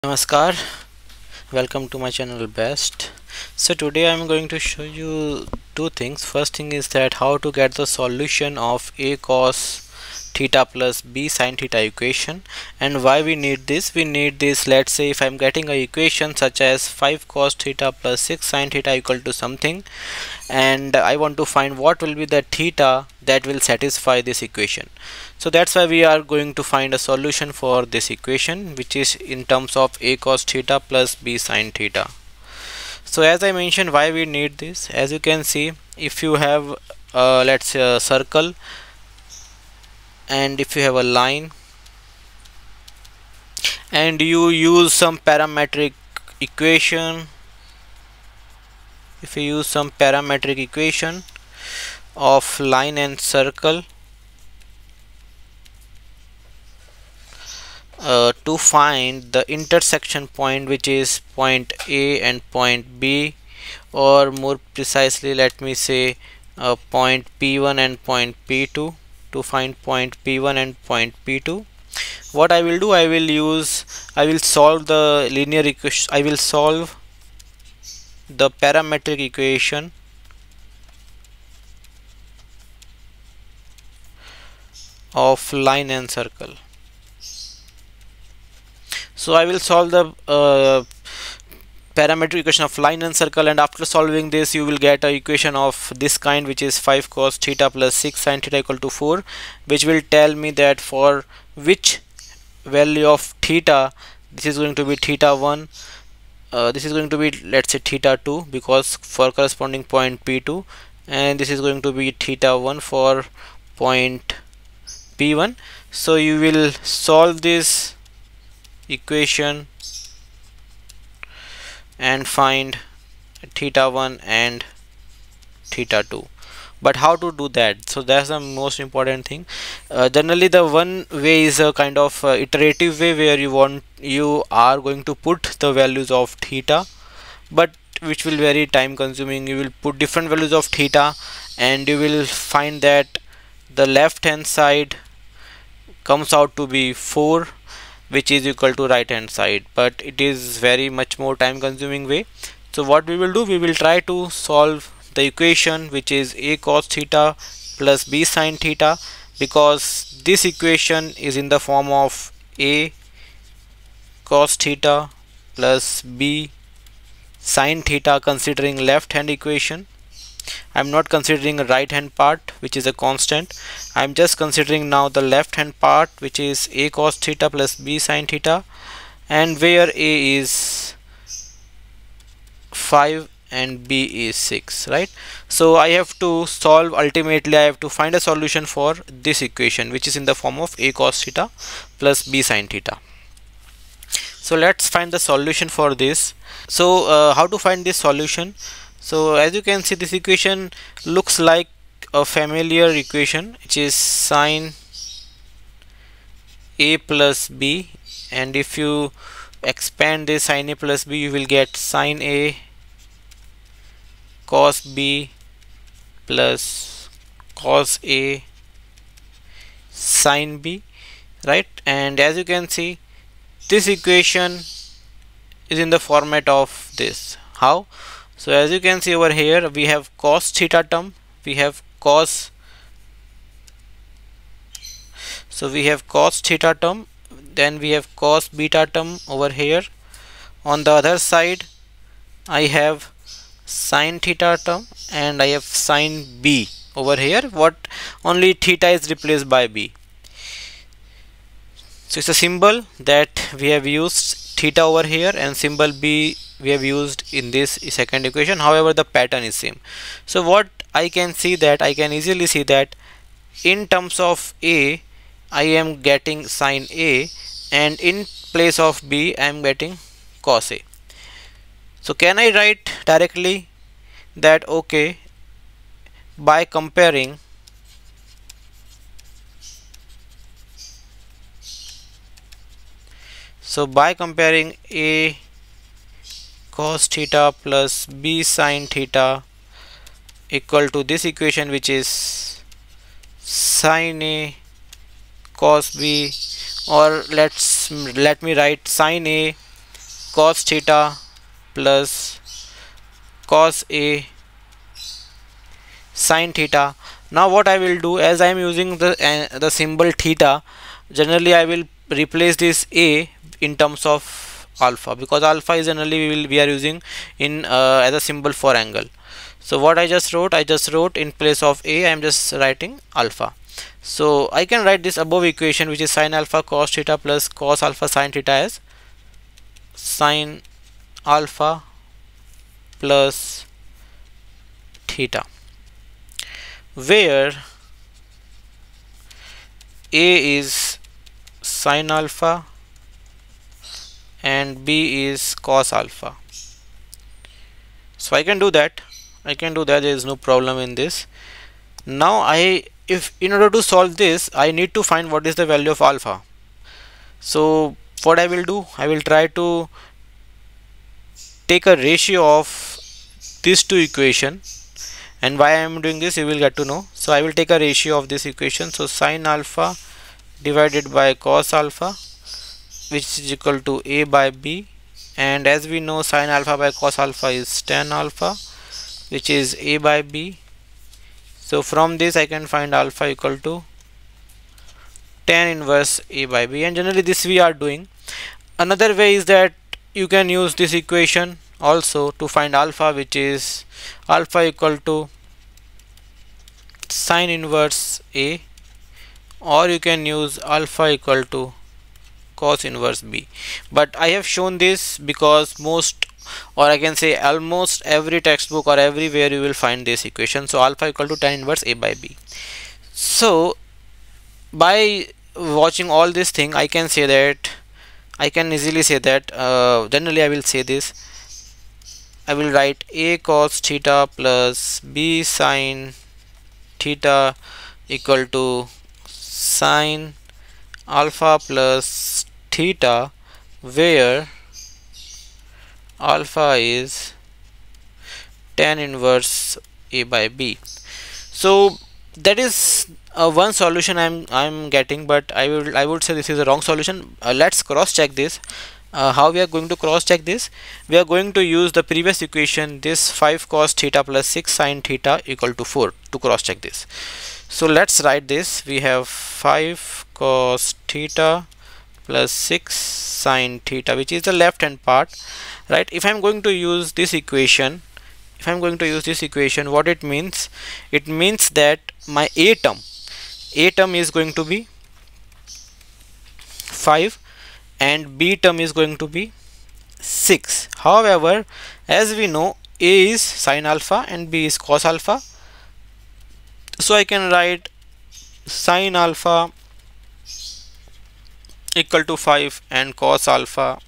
Namaskar, welcome to my channel Best. So today I'm going to show you two things. First thing is that how to get the solution of a cos theta plus b sin theta equation, and why we need this. We need this, let's say if I'm getting a equation such as 5 cos theta plus 6 sin theta equal to something, and I want to find what will be the theta that will satisfy this equation. So that's why we are going to find a solution for this equation, which is in terms of a cos theta plus b sin theta. So as I mentioned, why we need this, as you can see, if you have let's say a circle, and if you have a line and you use some parametric equation, if you use some parametric equation of line and circle to find the intersection point, which is point A and point B, or more precisely let me say point P1 and point P2, to find point P1 and point P2. What I will do, I will solve the linear equation, I will solve the parametric equation of line and circle. So I will solve the parametric equation of line and circle, and after solving this you will get a equation of this kind, which is 5 cos theta plus 6 sin theta equal to 4, which will tell me that for which value of theta, this is going to be theta 1, this is going to be, let's say, theta 2 because for corresponding point P2, and this is going to be theta 1 for point P1. So you will solve this equation and find theta 1 and theta 2. But how to do that? So that's the most important thing. Generally the one way is a kind of iterative way where you are going to put the values of theta, but which will very time consuming. You will put different values of theta and you will find that the left hand side comes out to be 4, which is equal to right hand side, but it is very much more time consuming way. So what we will do, we will try to solve the equation which is a cos theta plus b sin theta, because this equation is in the form of a cos theta plus b sin theta considering left hand equation. I'm not considering a right hand part which is a constant. I'm just considering now the left hand part, which is a cos theta plus b sin theta, and where a is 5 and b is 6, right? So I have to solve, ultimately I have to find a solution for this equation, which is in the form of a cos theta plus b sin theta. So let's find the solution for this. So how to find this solution? So as you can see, this equation looks like a familiar equation, which is sin a plus b, and if you expand this sin a plus b, you will get sin a cos b plus cos a sin b, right? And as you can see, this equation is in the format of this. How? So as you can see over here, we have cos theta term, we have cos, so we have cos theta term, then we have cos beta term over here. On the other side I have sin theta term and I have sin b over here. What, only theta is replaced by b. So it's a symbol that we have used theta over here, and symbol b we have used in this second equation. However, the pattern is same. So what I can see, that I can easily see that in terms of a I am getting sin a, and in place of b I am getting cos a. So can I write directly that, okay, by comparing a cos theta plus b sin theta equal to this equation, which is sin a cos b, or let me write sin a cos theta plus cos A sin theta. Now what I will do, as I am using the symbol theta, generally I will replace this A in terms of alpha, because alpha is generally we are using in as a symbol for angle. So what I just wrote in place of A, I am just writing alpha. So I can write this above equation, which is sin alpha cos theta plus cos alpha sin theta, as sin alpha plus theta, where A is sin alpha and B is cos alpha. So I can do that. There is no problem in this. Now if in order to solve this, I need to find what is the value of alpha. So what I will do, I will try to take a ratio of these two equations, and why I am doing this you will get to know. So I will take a ratio of this equation. So sin alpha divided by cos alpha, which is equal to A by B, and as we know, sin alpha by cos alpha is tan alpha, which is A by B. So from this I can find alpha equal to tan inverse A by B, and generally this we are doing. Another way is that you can use this equation also to find alpha, which is alpha equal to sin inverse A, or you can use alpha equal to cos inverse B. But I have shown this because most, or I can say almost every textbook or everywhere you will find this equation. So alpha equal to tan inverse A by B. So by watching all this thing, I can say that, I can easily say that generally I will say this, I will write A cos theta plus B sin theta equal to sin alpha plus theta, where alpha is tan inverse A by B. So that is one solution I'm getting, but I would say this is a wrong solution. Let's cross check this. How we are going to cross check this? We are going to use the previous equation, this 5 cos theta plus 6 sin theta equal to 4, to cross check this. So let's write this. We have 5 cos theta plus 6 sin theta, which is the left hand part, right? If I'm going to use this equation, what it means? It means that my A term is going to be 5 and B term is going to be 6. However, as we know, A is sin alpha and B is cos alpha, so I can write sin alpha equal to 5 and cos alpha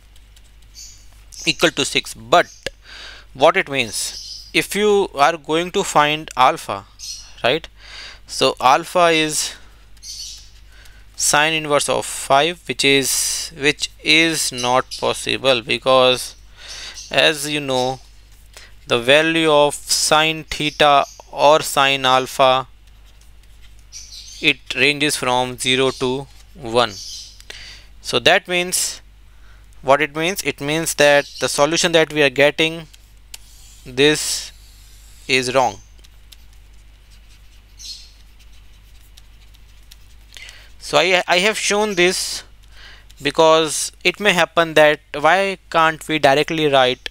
equal to 6. But what it means, if you are going to find alpha, right, so alpha is sin inverse of 5, which is not possible, because as you know, the value of sin theta or sin alpha, it ranges from 0 to 1. So that means, what it means? It means that the solution that we are getting, this is wrong. So I have shown this because it may happen that why can't we directly write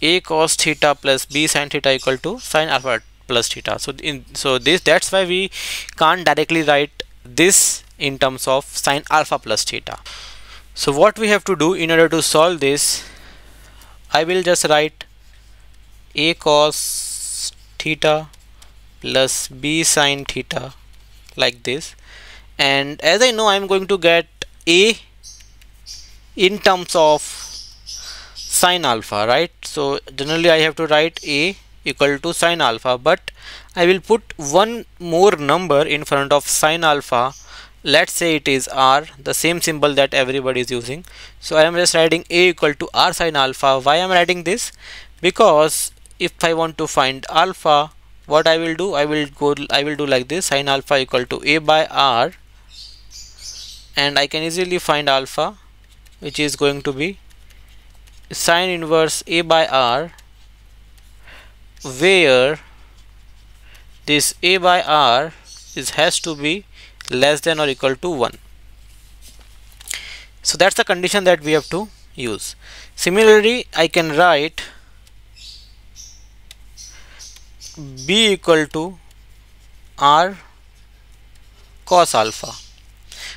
A cos theta plus B sin theta equal to sin alpha plus theta. So that's why we can't directly write this in terms of sin alpha plus theta. So what we have to do in order to solve this, I will just write A cos theta plus B sin theta like this, and as I know, I am going to get A in terms of sin alpha, right? So generally I have to write A equal to sin alpha, but I will put one more number in front of sin alpha. Let's say it is R, the same symbol that everybody is using. So I am just writing A equal to R sin alpha. Why I am writing this? Because if I want to find alpha, what I will do, I will do like this: sin alpha equal to A by R, and I can easily find alpha, which is going to be sine inverse A by R, where this A by R has to be less than or equal to 1. So that's the condition that we have to use. Similarly, I can write B equal to R cos alpha.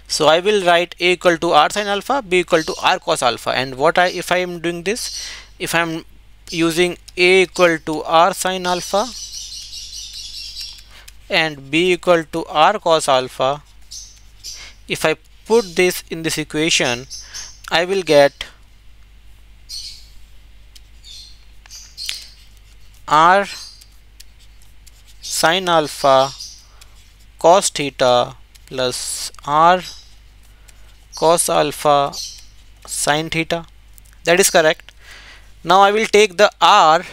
So I will write A equal to R sin alpha, B equal to R cos alpha. And if I am doing this, if I am using A equal to R sin alpha and B equal to R cos alpha, if I put this in this equation, I will get R sin alpha cos theta plus R cos alpha sin theta. That is correct. Now I will take the R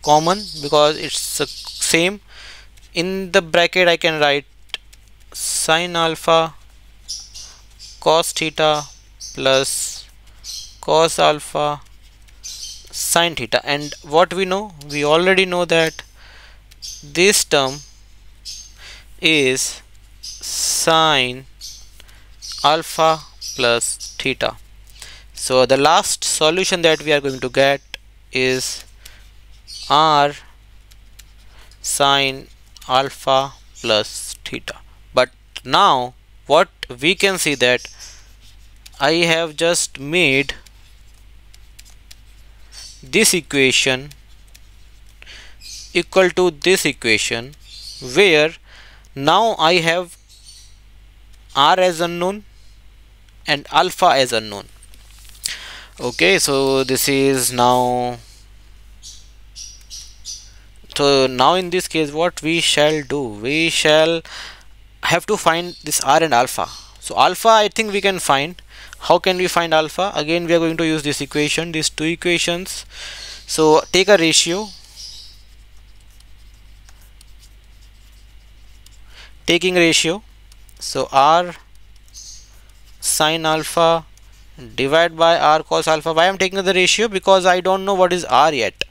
common because it's the same. In the bracket I can write sin alpha cos theta plus cos alpha sin theta. And what we know? We already know that this term is sin alpha plus theta. So the last solution that we are going to get is R sin alpha plus theta. But now what we can see that I have just made this equation equal to this equation, where now I have R as unknown and alpha as unknown. Okay, so this is now, so now in this case what we shall do, we shall have to find this R and alpha. So alpha I think we can find. How can we find alpha? Again we are going to use this equation, these two equations. So take a ratio, taking ratio, so R sin alpha divided by R cos alpha. Why I am taking the ratio? Because I don't know what is R yet.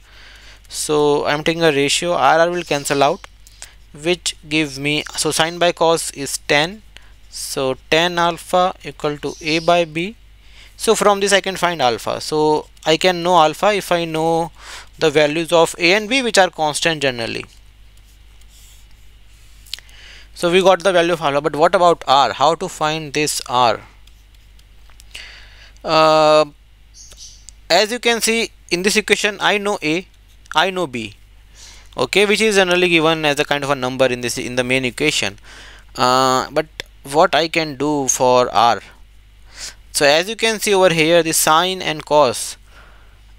So I am taking a ratio, R will cancel out, which give me, so sin by cos is 10, so tan alpha equal to A by B. So from this I can find alpha. So I can know alpha if I know the values of A and B, which are constant generally. So we got the value of alpha, but what about R? How to find this R? As you can see in this equation, I know A, I know B, okay, which is generally given as a kind of a number in the main equation. But what I can do for R? So as you can see over here, the sine and cos,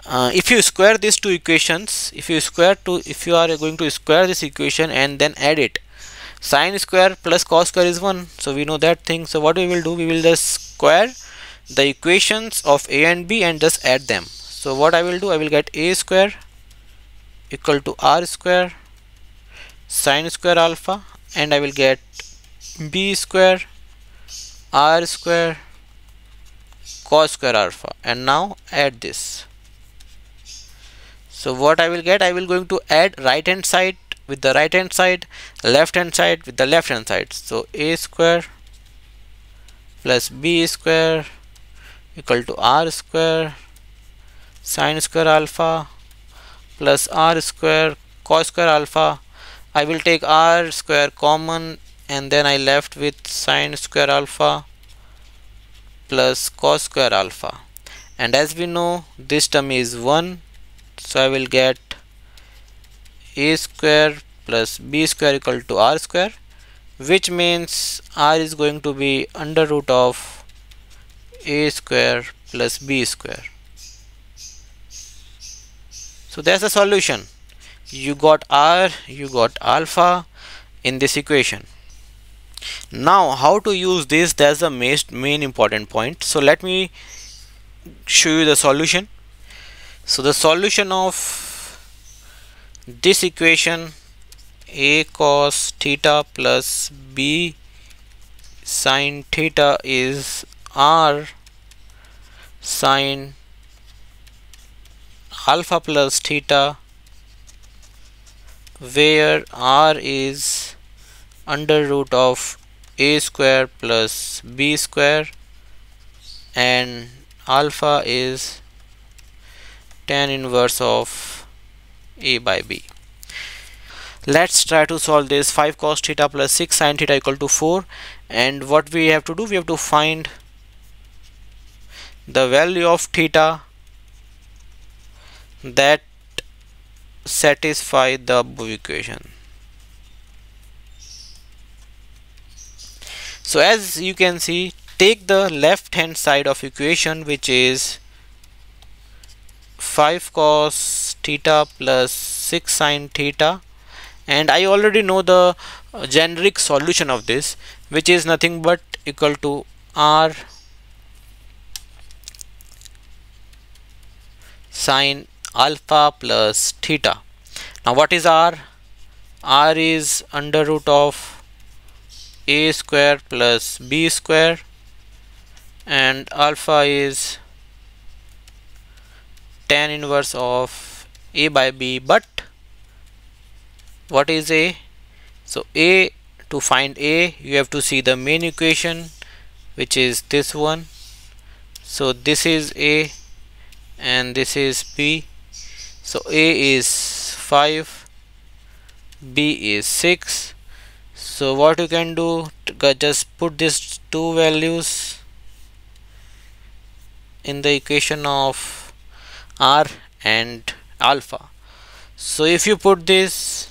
if you square these two equations, if you are going to square this equation and then add it, sine square plus cos square is 1. So we know that thing. So what we will do, we will just square the equations of A and B and just add them. So what I will do, I will get A square equal to R square sine square alpha, and I will get B square R square cos square alpha, and now add this. So what I will get, I will going to add right hand side with the right hand side, left hand side with the left hand side. So A square plus B square equal to R square sine square alpha plus R square cos square alpha. I will take R square common, and then I left with sine square alpha plus cos square alpha. And as we know, this term is 1, so I will get A square plus B square equal to R square, which means R is going to be under root of A square plus B square. So that's the solution. You got R, you got alpha in this equation. Now how to use this, that's the main important point. So let me show you the solution. So the solution of this equation, A cos theta plus B sin theta, is R sin alpha plus theta, where r is under root of a square plus b square and alpha is tan inverse of a by b. Let's try to solve this. 5 cos theta plus 6 sin theta equal to 4, and what we have to do, we have to find the value of theta that satisfy the above equation. So as you can see, take the left hand side of equation, which is 5 cos theta plus 6 sin theta, and I already know the generic solution of this, which is nothing but equal to r sin alpha plus theta. Now what is r? R is under root of a square plus b square and alpha is tan inverse of a by b. But what is a? So a, to find a, you have to see the main equation, which is this one. So this is a and this is b. So a is 5, b is 6. So what you can do, just put these two values in the equation of r and alpha. So if you put this,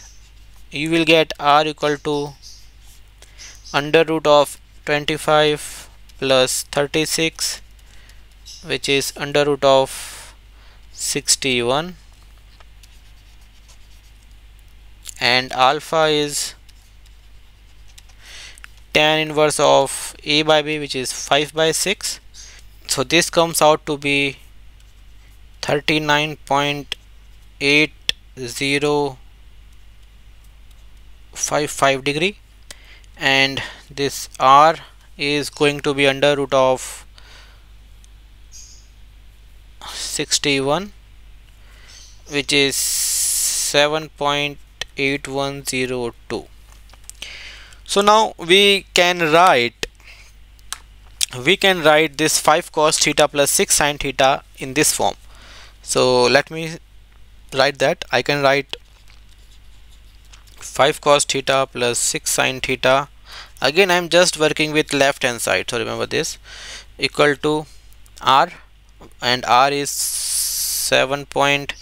you will get r equal to under root of 25 plus 36, which is under root of 61, and alpha is tan inverse of a by b, which is 5 by 6. So this comes out to be 39.8055 degree, and this r is going to be under root of 61, which is 7.8102. So now we can write this 5 cos theta plus 6 sin theta in this form. So let me write that. I can write 5 cos theta plus 6 sin theta. Again, I am just working with left hand side, so remember this, equal to r, and r is 7 point.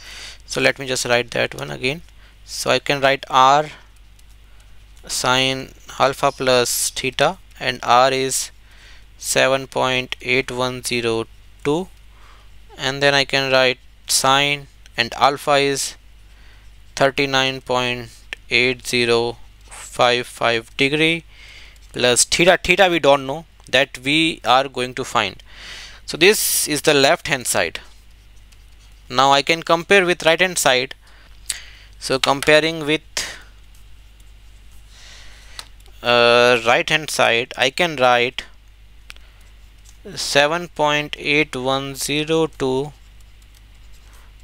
So let me just write that one again. So I can write r sin alpha plus theta, and r is 7.8102, and then I can write sine, and alpha is 39.8055 degree plus theta we don't know, that we are going to find. So this is the left hand side. Now I can compare with right hand side. So comparing with right hand side, I can write 7.8102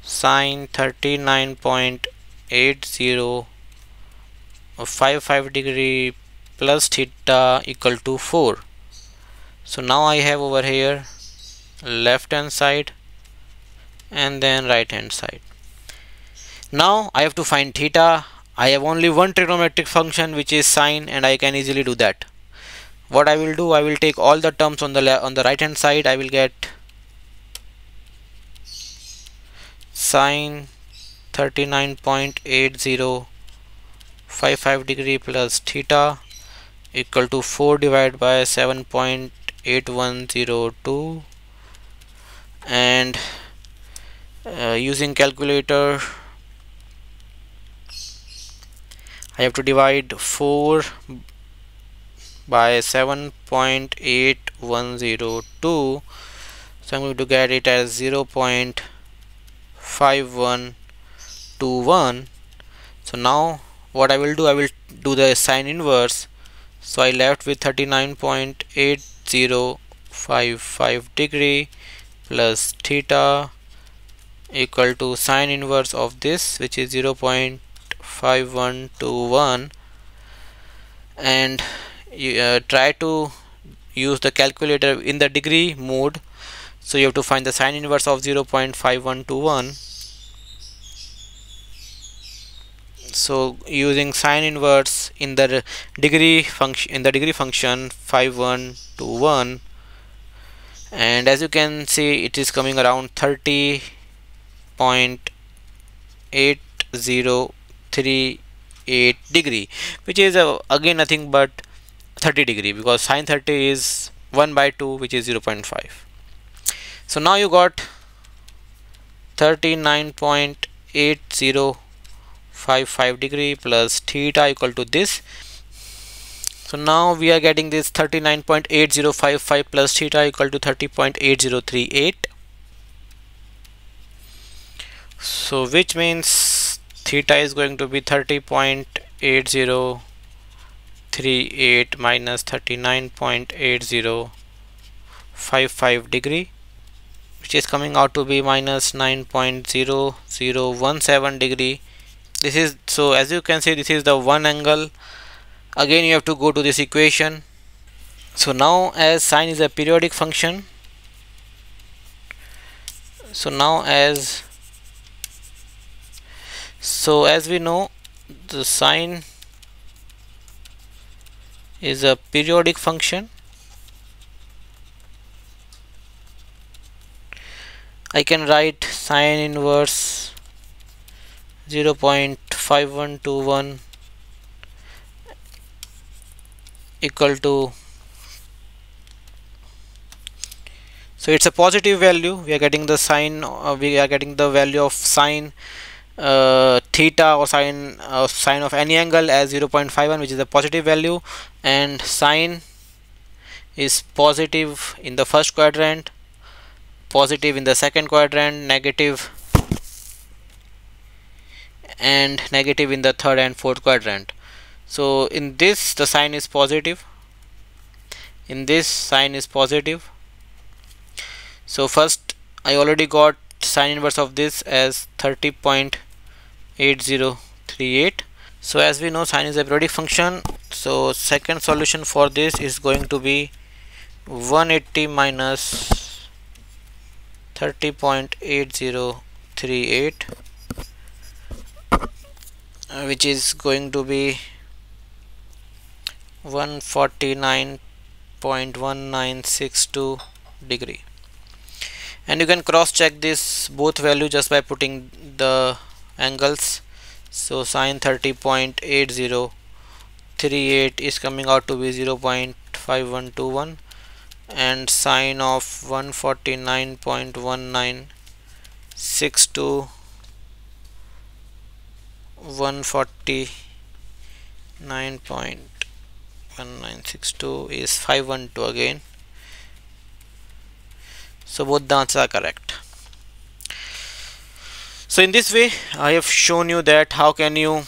sine 39.8055 degree plus theta equal to 4. So now I have over here left hand side and then right hand side. Now I have to find theta. I have only one trigonometric function, which is sine, and I can easily do that. What I will do, I will take all the terms on the right hand side. I will get sine 39.8055 degree plus theta equal to 4 divided by 7.8102, and using calculator I have to divide 4 by 7.8102. So I'm going to get it as 0.5121. So now what I will do, I will do the sine inverse. So I left with 39.8055 degree plus theta equal to sine inverse of this, which is 0.5121, and you try to use the calculator in the degree mode. So you have to find the sine inverse of 0.5121. So using sine inverse in the degree function 5121, and as you can see it is coming around 30.8038 degree, which is again nothing but 30 degree, because sine 30 is 1 by 2, which is 0.5. So now you got 39.8055 degree plus theta equal to this. So now we are getting this 39.8055 plus theta equal to 30.8038. So which means theta is going to be 30.8038 minus 39.8055 degree, which is coming out to be minus 9.0017 degree. This is, so as you can see, this is the one angle. Again you have to go to this equation. So now as sine is a periodic function, as we know, the sine is a periodic function. I can write sine inverse 0.5121 equal to, so it's a positive value. We are getting the sine, we are getting the value of sine theta or sine of any angle as 0.51, which is a positive value, and sine is positive in the first quadrant, positive in the second quadrant, negative and negative in the third and fourth quadrant. So in this the sign is positive, in this sign is positive. So first I already got sine inverse of this as 30.8038. So as we know, sine is a periodic function. So second solution for this is going to be 180 minus 30.8038, which is going to be 149.1962 degree. And you can cross check this both value just by putting the angles. So sine 30.8038 is coming out to be 0.5121, and sine of 149.1962 149.1962 is 512 again. So both the answers are correct. So in this way I have shown you that how can you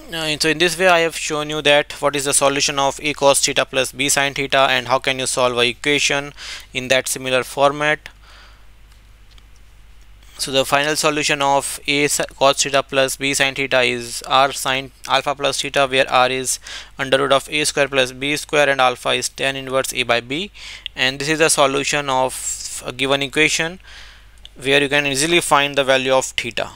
so in this way I have shown you that what is the solution of a cos theta plus b sin theta, and how can you solve a equation in that similar format. So the final solution of a cos theta plus b sin theta is r sin alpha plus theta, where r is under root of a square plus b square and alpha is tan inverse a by b. And this is the solution of a given equation, where you can easily find the value of theta.